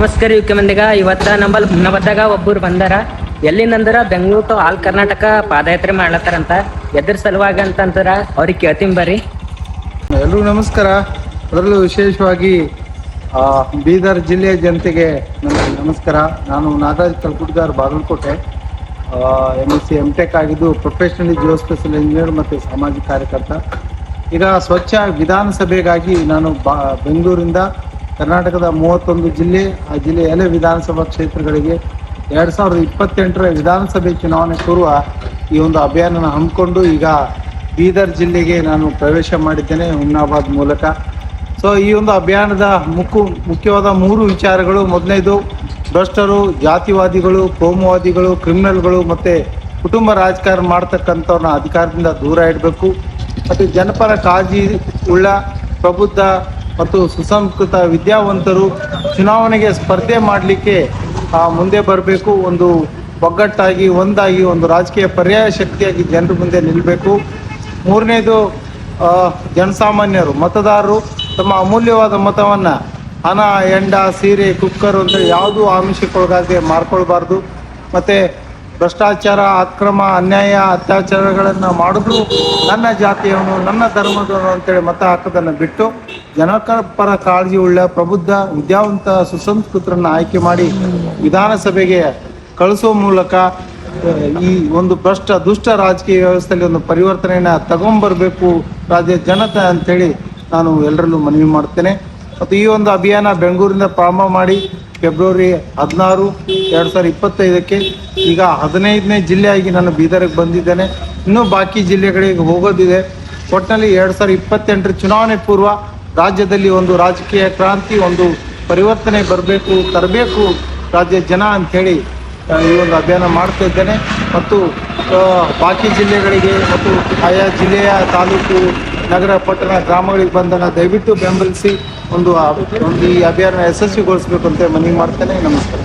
ನಮಸ್ಕಾರ ಯುವಕ ಇವತ್ತ ನಮ್ಮದಾಗ ಒಬ್ಬರು ಬಂದಾರ. ಎಲ್ಲಿಂದಂದ್ರ ಬೆಂಗಳೂರು ಟು ಆಲ್ ಕರ್ನಾಟಕ ಪಾದಯಾತ್ರೆ ಮಾಡ್ಲತ್ತಾರಂತ. ಎದ್ರ ಸಲುವಾಗಿ ಅಂತಂದ್ರ ಅವ್ರಿಗೆ ಕೇಳ್ತೀನಿ ಬರ್ರಿ. ಎಲ್ರಿಗೂ ನಮಸ್ಕಾರ. ಅದರಲ್ಲೂ ವಿಶೇಷವಾಗಿ ಬೀದರ್ ಜಿಲ್ಲೆಯ ಜನತೆಗೆ ನಮಸ್ಕಾರ. ನಾನು ನಾಗರಾಜ್ ಕಲ್ಕುಟ್ಗಾರ್, ಬಾಗಲಕೋಟೆ. MSc MTech ಆಗಿದ್ದು ಪ್ರೊಫೆಷನಲಿ ಜಿಯೋ ಸ್ಪೇಷಲ್ ಇಂಜಿನಿಯರ್ ಮತ್ತು ಸಾಮಾಜಿಕ ಕಾರ್ಯಕರ್ತ. ಈಗ ಸ್ವಚ್ಛ ವಿಧಾನಸಭೆಗಾಗಿ ನಾನು ಬೆಂಗಳೂರಿಂದ ಕರ್ನಾಟಕದ 31 ಜಿಲ್ಲೆ, ಆ ಜಿಲ್ಲೆಯ ಎಲ್ಲ ವಿಧಾನಸಭಾ ಕ್ಷೇತ್ರಗಳಿಗೆ 2028ರ ವಿಧಾನಸಭೆ ಚುನಾವಣೆ ಪೂರ್ವ ಈ ಒಂದು ಅಭಿಯಾನ ಹಮ್ಮಿಕೊಂಡು ಈಗ ಬೀದರ್ ಜಿಲ್ಲೆಗೆ ನಾನು ಪ್ರವೇಶ ಮಾಡಿದ್ದೇನೆ ಹುಮ್ನಾಬಾದ್ ಮೂಲಕ. ಸೊ ಈ ಒಂದು ಅಭಿಯಾನದ ಮುಖ್ಯವಾದ 3 ವಿಚಾರಗಳು. ಮೊದಲನೇದು, ಭ್ರಷ್ಟರು, ಜಾತಿವಾದಿಗಳು, ಕೋಮುವಾದಿಗಳು, ಕ್ರಿಮಿನಲ್ಗಳು ಮತ್ತು ಕುಟುಂಬ ರಾಜಕಾರಣ ಮಾಡ್ತಕ್ಕಂಥವ್ರನ್ನ ಅಧಿಕಾರದಿಂದ ದೂರ ಇಡಬೇಕು. ಮತ್ತು ಜನಪರ ಕಾಳಜಿ ಉಳ್ಳ ಪ್ರಬುದ್ಧ ಮತ್ತು ಸುಸಂಸ್ಕೃತ ವಿದ್ಯಾವಂತರು ಚುನಾವಣೆಗೆ ಸ್ಪರ್ಧೆ ಮಾಡಲಿಕ್ಕೆ ಮುಂದೆ ಬರಬೇಕು. ಒಂದು ಒಗ್ಗಟ್ಟಾಗಿ ಒಂದಾಗಿ ಒಂದು ರಾಜಕೀಯ ಪರ್ಯಾಯ ಶಕ್ತಿಯಾಗಿ ಜನರ ಮುಂದೆ ನಿಲ್ಲಬೇಕು. ಮೂರನೇದು, ಜನಸಾಮಾನ್ಯರು ಮತದಾರರು ತಮ್ಮ ಅಮೂಲ್ಯವಾದ ಮತವನ್ನು ಹಣ, ಎಂಡ, ಸೀರೆ, ಕುಕ್ಕರ್ ಅಂತ ಯಾವುದೂ ಆಮಿಷಕ್ಕೊಳಗಾಗದೆ ಮಾರ್ಕೊಳ್ಬಾರ್ದು. ಮತ್ತು ಭ್ರಷ್ಟಾಚಾರ, ಅಕ್ರಮ, ಅನ್ಯಾಯ, ಅತ್ಯಾಚಾರಗಳನ್ನು ಮಾಡಿದ್ರು ನನ್ನ ಜಾತಿಯವನು, ನನ್ನ ಧರ್ಮದವನು ಅಂತೇಳಿ ಮತ ಹಾಕೋದನ್ನು ಬಿಟ್ಟು ಜನಪರ ಕಾಳಜಿ ಉಳ್ಳ ಪ್ರಬುದ್ಧ ವಿದ್ಯಾವಂತ ಸುಸಂಸ್ಕೃತರನ್ನು ಆಯ್ಕೆ ಮಾಡಿ ವಿಧಾನಸಭೆಗೆ ಕಳಿಸುವ ಮೂಲಕ ಈ ಒಂದು ದುಷ್ಟ ರಾಜಕೀಯ ವ್ಯವಸ್ಥೆಯಲ್ಲಿ ಒಂದು ಪರಿವರ್ತನೆಯನ್ನು ತಗೊಂಬರಬೇಕು ರಾಜ್ಯ ಜನತೆ ಅಂಥೇಳಿ ನಾನು ಎಲ್ಲರಲ್ಲೂ ಮನವಿ ಮಾಡ್ತೇನೆ. ಮತ್ತು ಈ ಒಂದು ಅಭಿಯಾನ ಬೆಂಗಳೂರಿಂದ ಪ್ರಾರಂಭ ಮಾಡಿ ಫೆಬ್ರವರಿ 16, 2025ಕ್ಕೆ ಈಗ 15ನೇ ಜಿಲ್ಲೆಯಾಗಿ ನಾನು ಬೀದರ್ಗೆ ಬಂದಿದ್ದೇನೆ. ಇನ್ನೂ ಬಾಕಿ ಜಿಲ್ಲೆಗಳಿಗೆ ಹೋಗೋದಿದೆ. ಒಟ್ಟಿನಲ್ಲಿ 2028ರ ಚುನಾವಣೆ ಪೂರ್ವ ರಾಜ್ಯದಲ್ಲಿ ಒಂದು ರಾಜಕೀಯ ಕ್ರಾಂತಿ, ಒಂದು ಪರಿವರ್ತನೆ ತರಬೇಕು ರಾಜ್ಯ ಜನ ಅಂಥೇಳಿ ಈ ಒಂದು ಅಭಿಯಾನ ಮಾಡ್ತಾ ಇದ್ದೇನೆ. ಮತ್ತು ಬಾಕಿ ಜಿಲ್ಲೆಗಳಿಗೆ ಮತ್ತು ಆಯಾ ಜಿಲ್ಲೆಯ ತಾಲೂಕು, ನಗರ, ಪಟ್ಟಣ, ಗ್ರಾಮಗಳಿಗೆ ಬಂದಾಗ ದಯವಿಟ್ಟು ಬೆಂಬಲಿಸಿ ಒಂದು ಈ ಅಭಿಯಾನ ಯಶಸ್ವಿಗೊಳಿಸಬೇಕು ಅಂತ ಮನವಿ ಮಾಡ್ತೇನೆ. ನಮಸ್ಕಾರ.